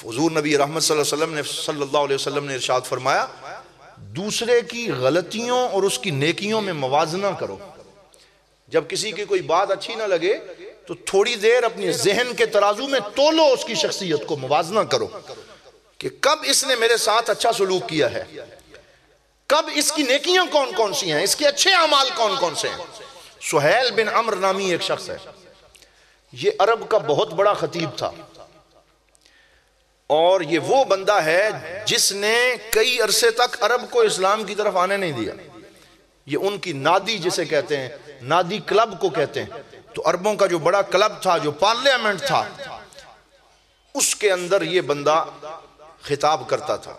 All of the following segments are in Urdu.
حضور نبی رحمت صلی اللہ علیہ وسلم نے ارشاد فرمایا دوسرے کی غلطیوں اور اس کی نیکیوں میں موازنہ کرو. جب کسی کی کوئی بات اچھی نہ لگے تو تھوڑی دیر اپنی ذہن کے ترازو میں تولو اس کی شخصیت کو، موازنہ کرو کہ کب اس نے میرے ساتھ اچھا سلوک کیا ہے، کب اس کی نیکیاں کون کون سی ہیں، اس کے اچھے اعمال کون کون سے ہیں. سہیل بن عمر نامی ایک شخص ہے، یہ عرب کا بہت بڑا خطیب تھا، اور یہ وہ بندہ ہے جس نے کئی عرصے تک عرب کو اسلام کی طرف آنے نہیں دیا. یہ ان کی نادی جسے کہتے ہیں، نادی کلب کو کہتے ہیں. تو عربوں کا جو بڑا کلب تھا، جو پارلیمنٹ تھا، اس کے اندر یہ بندہ خطاب کرتا تھا،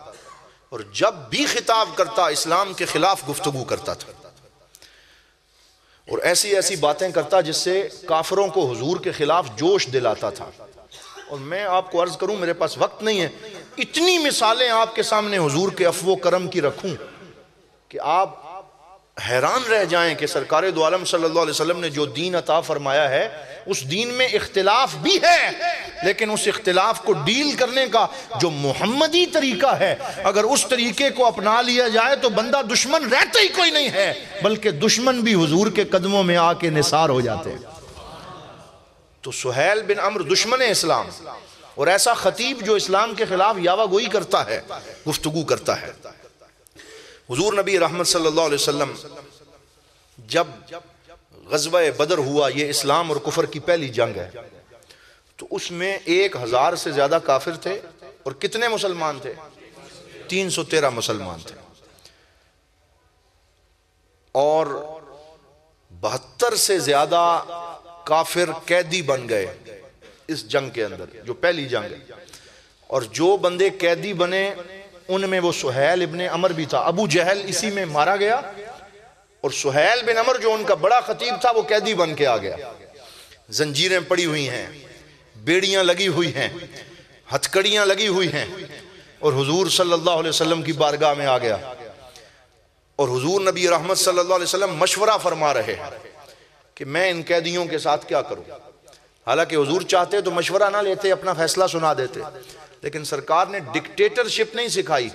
اور جب بھی خطاب کرتا اسلام کے خلاف گفتگو کرتا تھا، اور ایسی ایسی باتیں کرتا جس سے کافروں کو حضور کے خلاف جوش دلاتا تھا. اور میں آپ کو عرض کروں، میرے پاس وقت نہیں ہے، اتنی مثالیں آپ کے سامنے حضور کے عفو و کرم کی رکھوں کہ آپ حیران رہ جائیں کہ سرکار دو عالم صلی اللہ علیہ وسلم نے جو دین عطا فرمایا ہے اس دین میں اختلاف بھی ہے، لیکن اس اختلاف کو ڈیل کرنے کا جو محمدی طریقہ ہے، اگر اس طریقے کو اپنا لیا جائے تو بندہ دشمن رہتا ہی کوئی نہیں ہے، بلکہ دشمن بھی حضور کے قدموں میں آ کے نثار ہو جاتے ہیں. تو سہیل بن عمر دشمن اسلام، اور ایسا خطیب جو اسلام کے خلاف یاوہ گوئی کرتا ہے، گفتگو کرتا ہے. حضور نبی رحمت صلی اللہ علیہ وسلم جب غزوہ بدر ہوا، یہ اسلام اور کفر کی پہلی جنگ ہے، تو اس میں 1000 سے زیادہ کافر تھے، اور کتنے مسلمان تھے؟ 313 مسلمان تھے، اور 72 سے زیادہ کافر قیدی بن گئے اس جنگ کے اندر، جو پہلی جنگ ہے. اور جو بندے قیدی بنے ان میں وہ سہیل ابن عمر بھی تھا. ابو جہل اسی میں مارا گیا، اور سہیل بن عمر جو ان کا بڑا خطیب تھا وہ قیدی بن کے آ گیا. زنجیریں پڑی ہوئی ہیں، بیڑیاں لگی ہوئی ہیں، ہتھکڑیاں لگی ہوئی ہیں، اور حضور صلی اللہ علیہ وسلم کی بارگاہ میں آ گیا. اور حضور نبی رحمت صلی اللہ علیہ وسلم مشورہ فرما رہے ہیں کہ میں ان قیدیوں کے ساتھ کیا کروں. حالانکہ حضور چاہتے تو مشورہ نہ لیتے، اپنا فیصلہ سنا دیتے، لیکن سرکار نے ڈکٹیٹرشپ نہیں سکھائی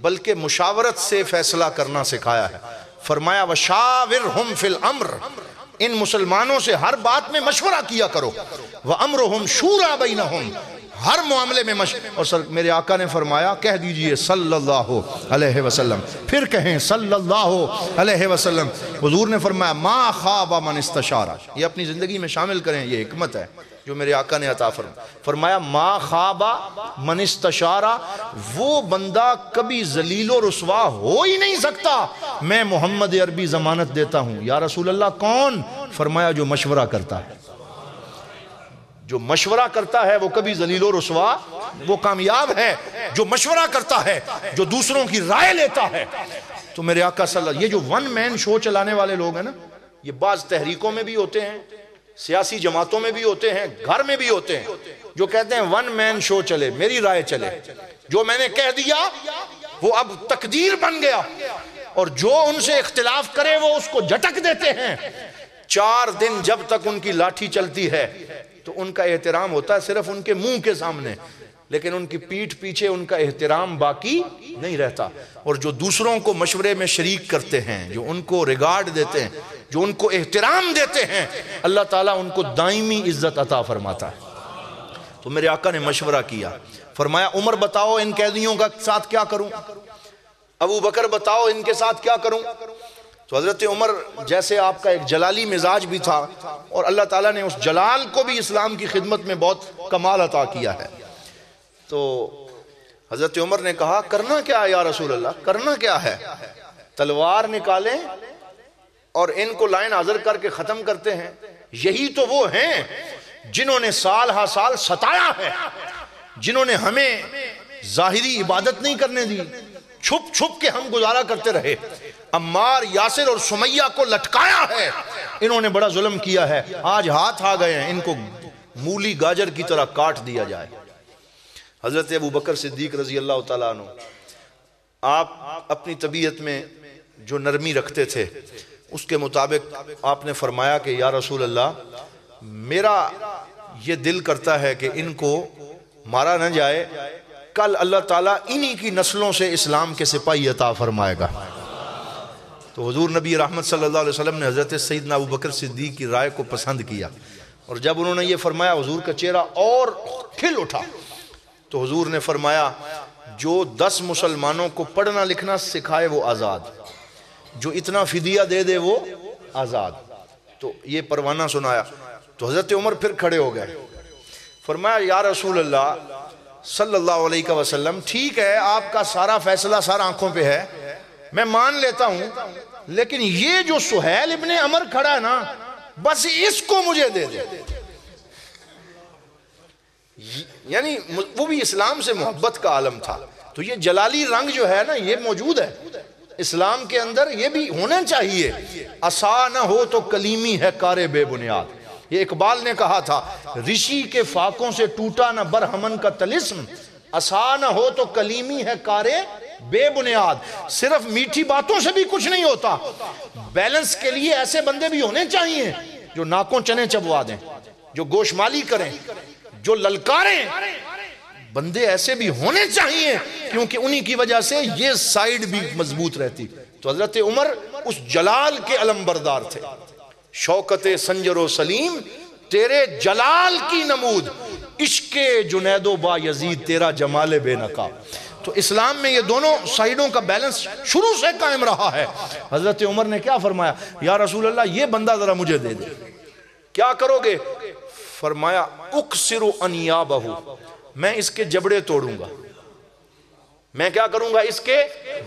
بلکہ مشاورت سے فیصلہ کرنا سکھایا ہے. فرمایا وَشَاوِرْهُمْ فِي الْأَمْرِ، ان مسلمانوں سے ہر بات میں مشورہ کیا کرو. وَأَمْرُهُمْ شُورَى بَيْنَهُمْ، ہر معاملے میں اور میرے آقا نے فرمایا کہہ دیجئے صلی اللہ علیہ وسلم، پھر کہیں صلی اللہ علیہ وسلم. حضور نے فرمایا ما خاب من استشارہ، یہ اپنی زندگی میں شامل کریں، یہ حکمت ہے جو میرے آقا نے عطا فرمایا. ما خواب من استشارہ، وہ بندہ کبھی ذلیل و رسوا ہو ہی نہیں سکتا. میں محمد عربی ضمانت دیتا ہوں. یا رسول اللہ کون؟ فرمایا جو مشورہ کرتا ہے. جو مشورہ کرتا ہے وہ کبھی ذلیل و رسوا، وہ کامیاب ہے. جو مشورہ کرتا ہے، جو دوسروں کی رائے لیتا ہے. تو میرے آقا صلی اللہ علیہ وسلم، یہ جو ون مین شو چلانے والے لوگ ہیں نا، یہ بعض تحریکوں میں بھی ہوتے ہیں، سیاسی جماعتوں میں بھی ہوتے ہیں، گھر میں بھی ہوتے ہیں، جو کہتے ہیں ون مین شو چلے، میری رائے چلے، جو میں نے کہہ دیا وہ اب تقدیر بن گیا، اور جو ان سے اختلاف کرے وہ اس کو جھٹک دیتے ہیں. 4 دن جب تک ان کی لاٹھی چلتی ہے تو ان کا احترام ہوتا ہے صرف ان کے منہ کے سامنے، لیکن ان کی پیٹھ پیچھے ان کا احترام باقی نہیں رہتا. اور جو دوسروں کو مشورے میں شریک کرتے ہیں، جو ان کو ریگارڈ دیتے ہیں، جو ان کو احترام دیتے ہیں، اللہ تعالیٰ ان کو دائمی عزت عطا فرماتا ہے. تو میرے آقا نے مشورہ کیا، فرمایا عمر بتاؤ ان قیدیوں کا ساتھ کیا کروں، ابو بکر بتاؤ ان کے ساتھ کیا کروں. تو حضرت عمر جیسے آپ کا ایک جلالی مزاج بھی تھا، اور اللہ تعالیٰ نے اس جلال کو بھی اسلام کی خدمت میں بہت کمال عطا کیا ہے. تو حضرت عمر نے کہا کرنا کیا ہے یا رسول اللہ، کرنا کیا ہے؟ تلوار نکالیں اور ان کو لائن حاضر کر کے ختم کرتے ہیں. یہی تو وہ ہیں جنہوں نے سال ہا سال ستایا ہے، جنہوں نے ہمیں ظاہری عبادت نہیں کرنے دی، چھپ چھپ کے ہم گزارا کرتے رہے. عمار، یاسر اور سمیہ کو لٹکایا ہے، انہوں نے بڑا ظلم کیا ہے. آج ہاتھ آ گئے ہیں، ان کو مولی گاجر کی طرح کاٹ دیا جائے. حضرت ابو بکر صدیق رضی اللہ تعالیٰ عنہ، آپ اپنی طبیعت میں جو نرمی رکھتے تھے اس کے مطابق آپ نے فرمایا کہ یا رسول اللہ، میرا یہ دل کرتا ہے کہ ان کو مارا نہ جائے، کل اللہ تعالیٰ انہی کی نسلوں سے اسلام کے سپاہی عطا فرمائے گا۔ تو حضور نبی رحمت صلی اللہ علیہ وسلم نے حضرت سیدنا ابو بکر صدیق کی رائے کو پسند کیا، اور جب انہوں نے یہ فرمایا حضور کا چہرہ اور کھل اٹھا۔ تو حضور نے فرمایا جو 10 مسلمانوں کو پڑھنا لکھنا سکھائے وہ آزاد، جو اتنا فدیہ دے دے وہ آزاد۔ تو یہ پروانہ سنایا تو حضرت عمر پھر کھڑے ہو گئے، فرمایا یا رسول اللہ صلی اللہ علیہ وسلم، ٹھیک ہے آپ کا سارا فیصلہ سارا آنکھوں پہ ہے، میں مان لیتا ہوں، لیکن یہ جو سہیل ابن عمر کھڑا ہے نا، بس اس کو مجھے دے دے۔ یعنی وہ بھی اسلام سے محبت کا عالم تھا، تو یہ جلالی رنگ جو ہے نا یہ موجود ہے اسلام کے اندر، یہ بھی ہونا چاہیے۔ عصا نہ ہو تو کلیمی ہے کار بے بنیاد، یہ اقبال نے کہا تھا، رشی کے فاقوں سے ٹوٹا نہ برہمن کا طلسم، عصا نہ ہو تو کلیمی ہے کار بے بنیاد۔ صرف میٹھی باتوں سے بھی کچھ نہیں ہوتا، بیلنس کے لیے ایسے بندے بھی ہونے چاہیے جو ناکوں چنے چبوا دیں، جو گوشمالی کریں، جو للکاریں، بندے ایسے بھی ہونے چاہیے، کیونکہ انہی کی وجہ سے یہ سائیڈ بھی مضبوط رہتی۔ تو حضرت عمر اس جلال کے علمبردار تھے، شوکت سنجر و سلیم تیرے جلال کی نمود، عشق جنید و با یزید تیرا جمال بے نقاب۔ تو اسلام میں یہ دونوں سائیڈوں کا بیلنس شروع سے قائم رہا ہے۔ حضرت عمر نے کیا فرمایا، یا رسول اللہ یہ بندہ ذرا مجھے دے دے، کیا کرو گے؟ فرمایا اکسر انیابہ، میں اس کے جبڑے توڑوں گا، میں کیا کروں گا؟ اس کے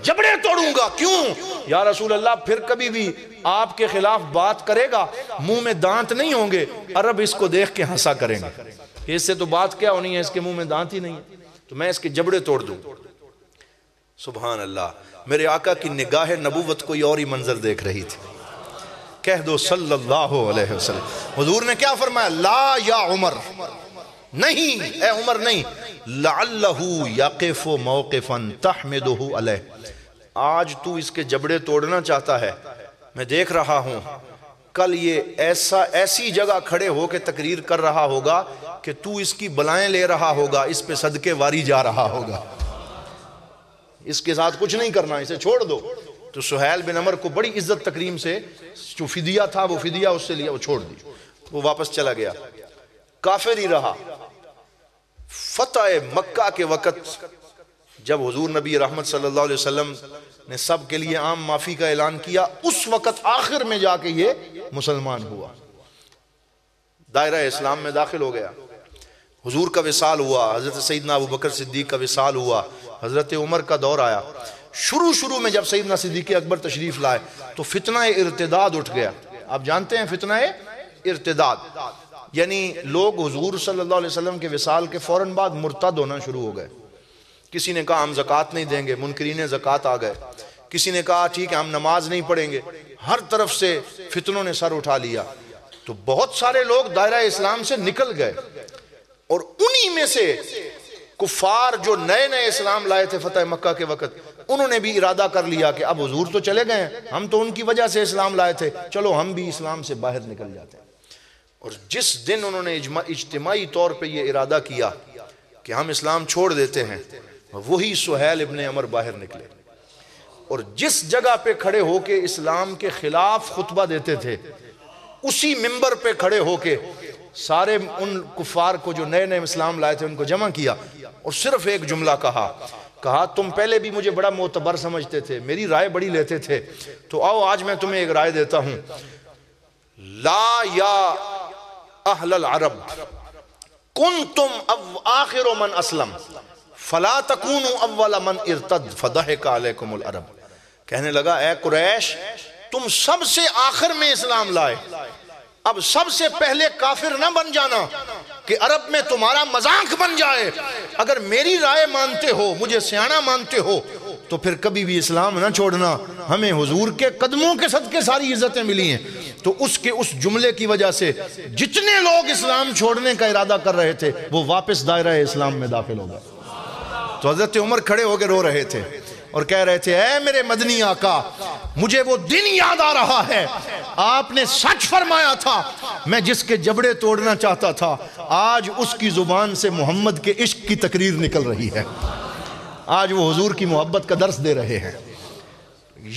جبڑے توڑوں گا۔ کیوں یا رسول اللہ؟ پھر کبھی بھی آپ کے خلاف بات کرے گا منہ میں دانت نہیں ہوں گے، عرب اس کو دیکھ کے ہنسا کریں گے کہ اس سے تو بات کیا ہونی ہے، اس کے منہ میں دانت ہی نہیں ہے، تو میں اس کے جبڑے توڑ دوں۔ سبحان اللہ، میرے آقا کی نگاہ نبوت کوئی اور ہی منظر دیکھ رہی تھی۔ کہہ دو صلی اللہ علیہ وسلم۔ حضور نے کیا فرمایا؟ لا یا عمر، نہیں اے عمر نہیں، لعلہ یقف موقفا تحمدہ علیہ، آج تو اس کے جبڑے توڑنا چاہتا ہے، میں دیکھ رہا ہوں کل یہ ایسی جگہ کھڑے ہو کے تقریر کر رہا ہوگا کہ تو اس کی بلائیں لے رہا ہوگا، اس پہ صدقے واری جا رہا ہوگا، اس کے ساتھ کچھ نہیں کرنا، اسے چھوڑ دو۔ تو سہیل بن عمر کو بڑی عزت تکریم سے جو فدیہ تھا وہ فدیہ اس سے لیا، وہ چھوڑ دی، وہ واپس چلا گیا، کافر ہی رہا۔ فتح مکہ کے وقت جب حضور نبی رحمت صلی اللہ علیہ وسلم نے سب کے لیے عام معافی کا اعلان کیا، اس وقت آخر میں جا کے یہ مسلمان ہوا، دائرہ اسلام میں داخل ہو گیا۔ حضور کا وصال ہوا، حضرت سیدنا ابو بکر صدیق کا وصال ہوا، حضرت عمر کا دور آیا۔ شروع میں جب سیدنا صدیق اکبر تشریف لائے تو فتنہ ارتداد اٹھ گیا۔ آپ جانتے ہیں فتنہ ارتداد یعنی لوگ حضور صلی اللہ علیہ وسلم کے وصال کے فوراً بعد مرتد ہونا شروع ہو گئے۔ کسی نے کہا ہم زکوٰۃ نہیں دیں گے، منکرین زکوٰۃ آ گئے۔ کسی نے کہا ٹھیک ہے ہم نماز نہیں پڑھیں گے۔ ہر طرف سے فتنوں نے سر اٹھا لیا، تو بہت سارے لوگ دائرہ اسلام سے نکل گئے، اور انہی میں سے کفار جو نئے اسلام لائے تھے فتح مکہ کے وقت، انہوں نے بھی ارادہ کر لیا کہ اب حضور تو چلے گئے ہیں، ہم تو ان کی وجہ سے اسلام لائے تھے، چلو ہم بھی اسلام سے باہر نکل جاتے ہیں۔ اور جس دن انہوں نے اجتماعی طور پہ یہ ارادہ کیا کہ ہم اسلام چھوڑ دیتے ہیں، وہی سہیل ابن عمر باہر نکلے، اور جس جگہ پہ کھڑے ہو کے اسلام کے خلاف خطبہ دیتے تھے، اسی منبر پہ کھڑے ہو کے سارے ان کفار کو جو نئے اسلام لائے تھے ان کو جمع کیا، اور صرف ایک جملہ کہا تم پہلے بھی مجھے بڑا معتبر سمجھتے تھے، میری رائے بڑی لیتے تھے، تو آؤ آج میں تمہیں ایک رائے دیتا ہوں، لا یا اہل العرب کنتم آخر من اسلم فلا تکونوا اول من ارتد فضحک علیکم العرب۔ کہنے لگا اے قریش، تم سب سے آخر میں اسلام لائے، اب سب سے پہلے کافر نہ بن جانا کہ عرب میں تمہارا مذاق بن جائے۔ اگر میری رائے مانتے ہو، مجھے سیاںہ مانتے ہو، تو پھر کبھی بھی اسلام نہ چھوڑنا، ہمیں حضور کے قدموں کے صدقے ساری عزتیں ملی ہیں۔ تو اس جملے کی وجہ سے جتنے لوگ اسلام چھوڑنے کا ارادہ کر رہے تھے وہ واپس دائرہ اسلام میں داخل ہو گئے۔ تو حضرت عمر کھڑے ہو کے رو رہے تھے اور کہہ رہے تھے اے میرے مدنی آقا، مجھے وہ دن یاد آ رہا ہے، آپ نے سچ فرمایا تھا، میں جس کے جبڑے توڑنا چاہتا تھا، آج اس کی زبان سے محمد کے عشق کی تقریر نکل رہی ہے۔ آج وہ حضور کی محبت کا درس دے رہے ہیں.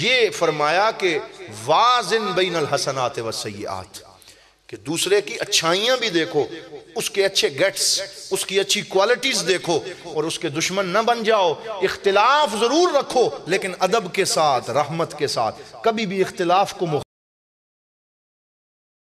یہ فرمایا کہ وازن بین الحسنات والسیئات، کہ دوسرے کی اچھائیاں بھی دیکھو، اس کے اچھے گٹس، اس کی اچھی کوالٹیز دیکھو، اور اس کے دشمن نہ بن جاؤ. اختلاف ضرور رکھو لیکن ادب کے ساتھ، رحمت کے ساتھ. کبھی بھی اختلاف کو